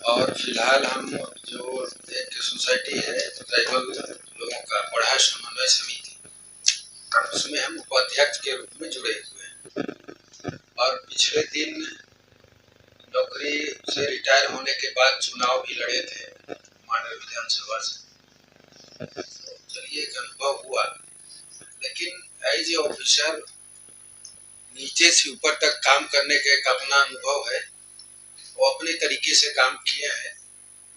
और फिलहाल हम जो एक सोसाइटी है ट्राइबल लोगों का बढ़ा समन्वय समिति, उसमें हम उपाध्यक्ष के रूप में जुड़े हुए हैं। और पिछले दिन नौकरी से रिटायर होने के बाद चुनाव भी लड़े थे मांडर विधानसभा से। तो चलिए एक अनुभव हुआ, लेकिन एज ए ऑफिसर नीचे से ऊपर तक काम करने का एक अपना अनुभव है। वो अपने तरीके से काम किए हैं।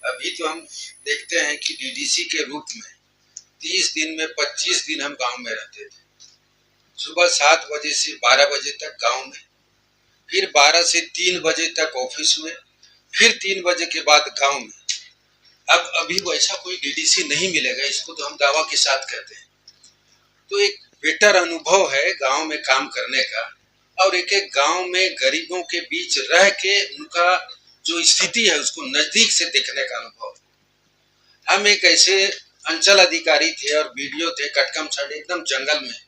अभी तो हम देखते हैं कि डीडीसी के रूप में 30 दिन में 25 दिन हम गांव में रहते थे। सुबह 7 बजे से 12 बजे तक गांव में, फिर 12 से 3 बजे तक ऑफिस में, फिर 3 बजे के बाद गांव में। अब अभी वैसा कोई डीडीसी नहीं मिलेगा, इसको तो हम दावा के साथ कहते हैं। तो एक बेटर अनुभव है गांव में काम करने का, और एक एक गांव में गरीबों के बीच रह के उनका जो स्थिति है उसको नजदीक से देखने का अनुभव। हम एक ऐसे अंचल अधिकारी थे और बीडीओ थे कटकम साइड, एकदम जंगल में।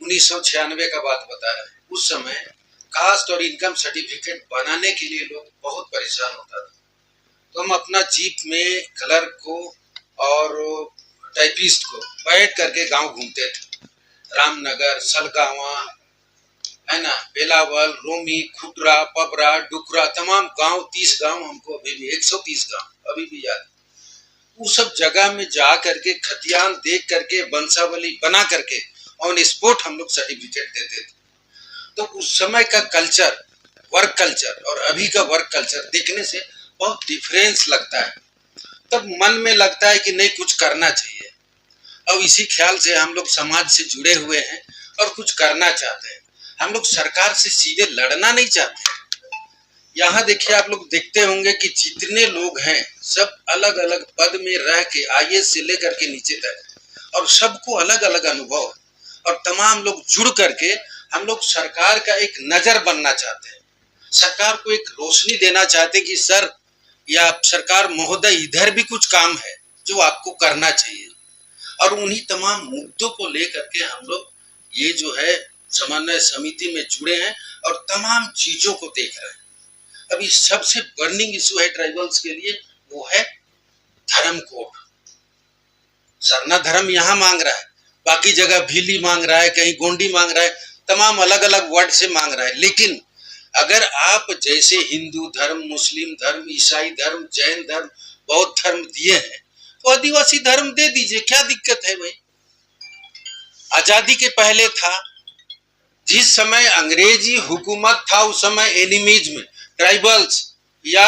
1996 का बात बता रहे हैं। उस समय कास्ट और इनकम सर्टिफिकेट बनाने के लिए लोग बहुत परेशान होता था। तो हम अपना जीप में क्लर्क को और टाइपिस्ट को बैठ करके गांव घूमते थे। रामनगर, सलगावा, है ना, बेलावल, रोमी, खुटरा, पबरा, डुकरा, तमाम गांव, 30 गांव हमको अभी भी, 130 गांव अभी भी याद। वो सब जगह में जा करके खतियान देख करके वंशावली बना करके ऑन स्पॉट हम लोग सर्टिफिकेट देते थे। तो उस समय का कल्चर, वर्क कल्चर और अभी का वर्क कल्चर देखने से बहुत डिफरेंस लगता है। तब मन में लगता है कि नहीं, कुछ करना चाहिए। अब इसी ख्याल से हम लोग समाज से जुड़े हुए हैं और कुछ करना चाहते हैं। हम लोग सरकार से सीधे लड़ना नहीं चाहते। यहाँ देखिए, आप लोग देखते होंगे कि जितने लोग हैं सब अलग अलग पद में रह के, आईएएस से लेकर के नीचे तक, और सबको अलग अलग अनुभव, और तमाम लोग जुड़ करके हम लोग सरकार का एक नजर बनना चाहते हैं। सरकार को एक रोशनी देना चाहते कि सर या सरकार महोदय, इधर भी कुछ काम है जो आपको करना चाहिए। और उन्हीं तमाम मुद्दों को लेकर के हम लोग ये जो है समन्वय समिति में जुड़े हैं और तमाम चीजों को देख रहे हैं। अभी सबसे बर्निंग इशू है ट्राइबल्स के लिए, वो है धर्म कोड। सरना धर्म यहाँ मांग रहा है, बाकी जगह भीली मांग रहा है, कहीं गोंडी मांग रहा है, तमाम अलग अलग वर्ड से मांग रहा है। लेकिन अगर आप जैसे हिंदू धर्म, मुस्लिम धर्म, ईसाई धर्म, जैन धर्म, बौद्ध धर्म दिए हैं, तो आदिवासी धर्म दे दीजिए, क्या दिक्कत है भाई। आजादी के पहले था, जिस समय अंग्रेजी हुकूमत था उस समय एनिमीज में ट्राइबल्स या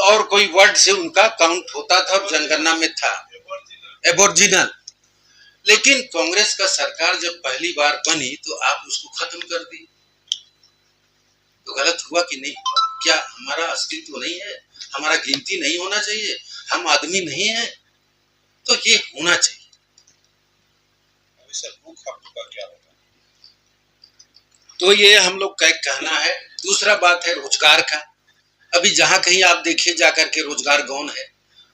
और कोई वर्ड से उनका काउंट होता था और जनगणना में था एबोर्जिनल। लेकिन कांग्रेस का सरकार जब पहली बार बनी तो आप उसको खत्म कर दी। तो गलत हुआ कि नहीं हुआ? क्या हमारा अस्तित्व नहीं है? हमारा गिनती नहीं होना चाहिए? हम आदमी नहीं है? तो ये होना चाहिए। क्या होगा? तो ये हम लोग का एक कहना है। दूसरा बात है रोजगार का। अभी जहां कहीं आप देखिए जाकर के रोजगार गौन है,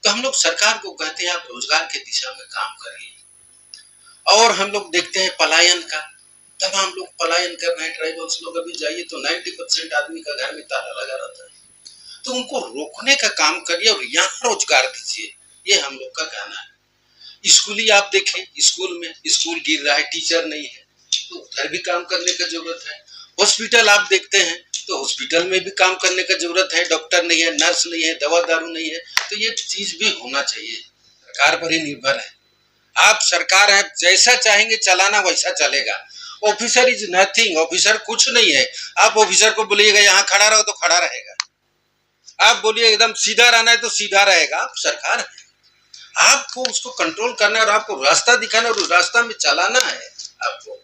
तो हम लोग सरकार को कहते हैं आप रोजगार के दिशा में काम करिए। और हम लोग देखते हैं पलायन का, तमाम लोग पलायन कर रहे हैं ट्राइबल्स लोग। अभी जाइए तो 90% आदमी का घर में ताला लगा रहता है। तो उनको रोकने का काम करिए और यहाँ रोजगार दीजिए, ये हम लोग का कहना है। स्कूली आप देखें, स्कूल में स्कूल गिर रहा है, टीचर नहीं है, तो उधर भी काम करने का जरूरत है। हॉस्पिटल आप देखते हैं तो हॉस्पिटल में भी काम करने का जरूरत है। डॉक्टर नहीं है, नर्स नहीं है, दवा दारू नहीं है, तो ये चीज भी होना चाहिए। सरकार पर ही निर्भर है। आप सरकार है, जैसा चाहेंगे चलाना वैसा चलेगा। ऑफिसर इज नथिंग, ऑफिसर कुछ नहीं है। आप ऑफिसर को बोलिएगा यहाँ खड़ा रहो तो खड़ा रहेगा, आप बोलिए एकदम सीधा रहना है तो सीधा रहेगा। आप सरकार है, आपको उसको कंट्रोल करना है और आपको रास्ता दिखाना और उस रास्ता में चलाना है आपको।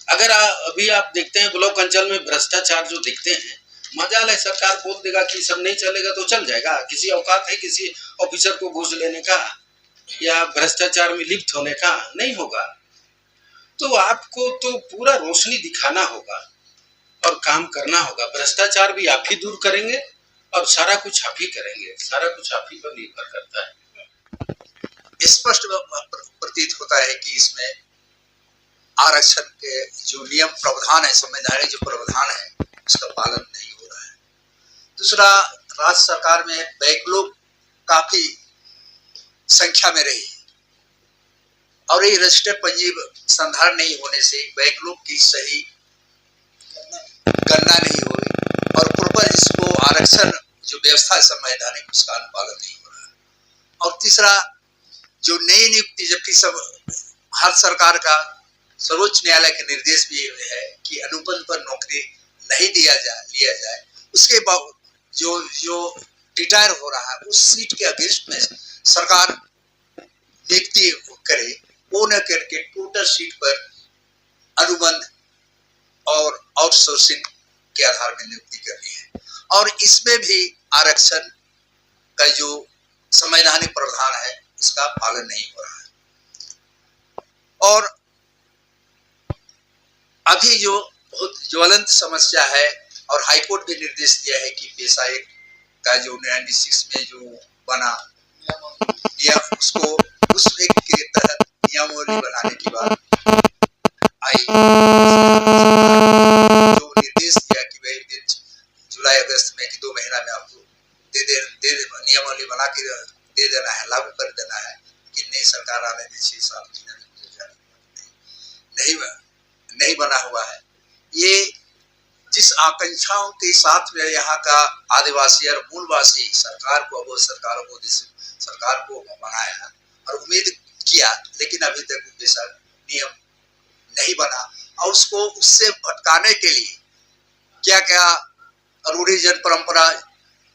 अगर अभी आप देखते हैं ब्लॉक अंचल में भ्रष्टाचार जो देखते हैं, मजाल है, सरकार बोल देगा कि सब नहीं चलेगा तो चल जाएगा। किसी औकात है किसी ऑफिसर को घूस लेने का या भ्रष्टाचार में लिप्त होने का? नहीं होगा। तो आपको तो पूरा रोशनी दिखाना होगा और काम करना होगा। भ्रष्टाचार भी आप ही दूर करेंगे और सारा कुछ आप ही करेंगे। सारा कुछ आप ही पर निर्भर करता है। स्पष्ट प्रतीत होता है कि इसमें आरक्षण के जो नियम प्रावधान है, संवैधानिक जो प्रावधान है, उसका पालन नहीं हो रहा है। दूसरा, राज्य सरकार में बैकलॉग काफी संख्या में रही और ये रजिस्टर पंजीब संधारण नहीं होने से बैकलॉग की सही गणना नहीं हुई और प्रॉपर इसको आरक्षण जो व्यवस्था है संवैधानिक उसका अनुपालन नहीं हो रहा है। और तीसरा जो नई नियुक्ति, जबकि सब भारत सरकार का सर्वोच्च न्यायालय के निर्देश भी है कि अनुबंध पर नौकरी नहीं लिया जाए, उसके बाद जो रिटायर हो रहा है उस सीट के अगेंस्ट में सरकार नियुक्ति करे, वो न करके टोटल सीट पर अनुबंध और आउटसोर्सिंग के आधार में नियुक्ति कर रही है। और इसमें भी आरक्षण का जो संवैधानिक प्रावधान है उसका पालन नहीं हो रहा है। और अभी जो बहुत ज्वलंत समस्या है और हाईकोर्ट भी निर्देश दिया है कि पेशा एक्ट का जो 96 में जो बना या उसको उस एक्ट के तहत नियमावली बनाने की बात आई, जो निर्देश दिया कि भाई जुलाई अगस्त में कि 2 महीना में आपको नियमावली बना के दे देना है, लागू कर देना है। कि नई सरकार आने में 6-7 महीने में नहीं बना हुआ है। ये जिस आकांक्षाओं के साथ में यहाँ का आदिवासी और मूलवासी सरकार को बनाया और उम्मीद किया, लेकिन अभी तक वैसा नियम नहीं बना और उसको उससे भटकाने के लिए क्या क्या रूढ़ी जन परंपरा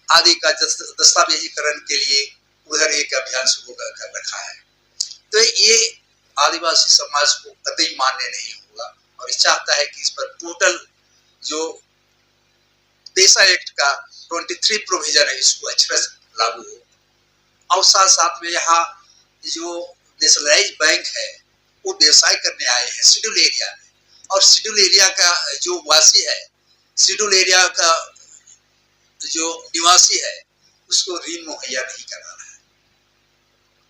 आदि का दस्तावेजीकरण के लिए उधर एक अभियान शुरू कर रखा है। तो ये आदिवासी समाज को कतई मान्य नहीं होगा और चाहता है कि इस पर टोटल जो पेशा एक्ट का 23 प्रोविजन है इसको अच्छे से लागू हो। और साथ साथ में यहाँ जो नेशनलाइज बैंक है वो व्यवसाय करने आए हैं शेड्यूल एरिया में, और शेड्यूल एरिया का जो वासी है, शेड्यूल एरिया का जो निवासी है, उसको ऋण मुहैया नहीं करा रहा है।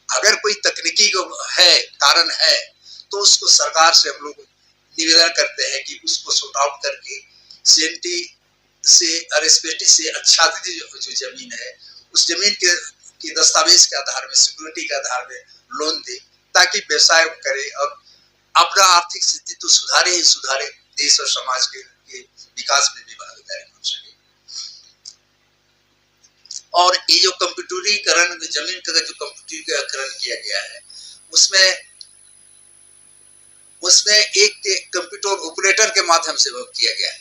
अगर कोई तकनीकी है कारण है तो उसको सरकार से हम लोग निवेदन करते हैं कि उसको सॉर्ट आउट करके सीएनटी से और एसपीटी से आच्छादित जो जमीन है उस जमीन के दस्तावेज के आधार में, सिक्योरिटी के आधार में लोन दे, ताकि व्यवसाय करे और अपना आर्थिक स्थिति तो सुधारे ही सुधारे, देश और समाज के विकास में भी भागीदारी हो सके। और ये जो कंप्यूटरीकरण, जमीन का जो कंप्यूटरीकरण किया गया है उसमें एक कंप्यूटर ऑपरेटर के माध्यम से वो किया गया है,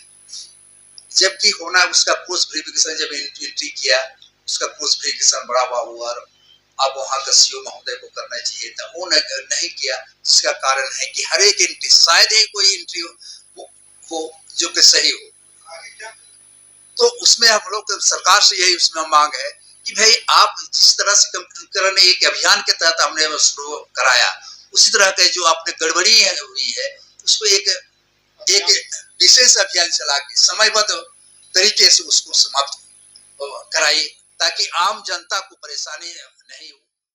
जबकि होना उसका पोस्ट वेरिफिकेशन जब एंट्री किया उसका पोस्ट वेरिफिकेशन बड़ा हुआ और अब वहाँ का सीओ महोदय को करना चाहिए था, वो नहीं किया। जिसका कारण है कि हर एक एंट्री, शायद ही कोई एंट्री हो जो कि सही हो। तो उसमें हम लोग सरकार से यही उसमें मांग है कि भाई आप जिस तरह से कंप्यूटरीकरण एक अभियान के तहत हमने शुरू कराया, उसी तरह के जो आपने गड़बड़ी हुई है उसको एक विशेष अभियान चला के समयबद्ध तरीके से उसको समाप्त कराइए, ताकि आम जनता को परेशानी नहीं हो।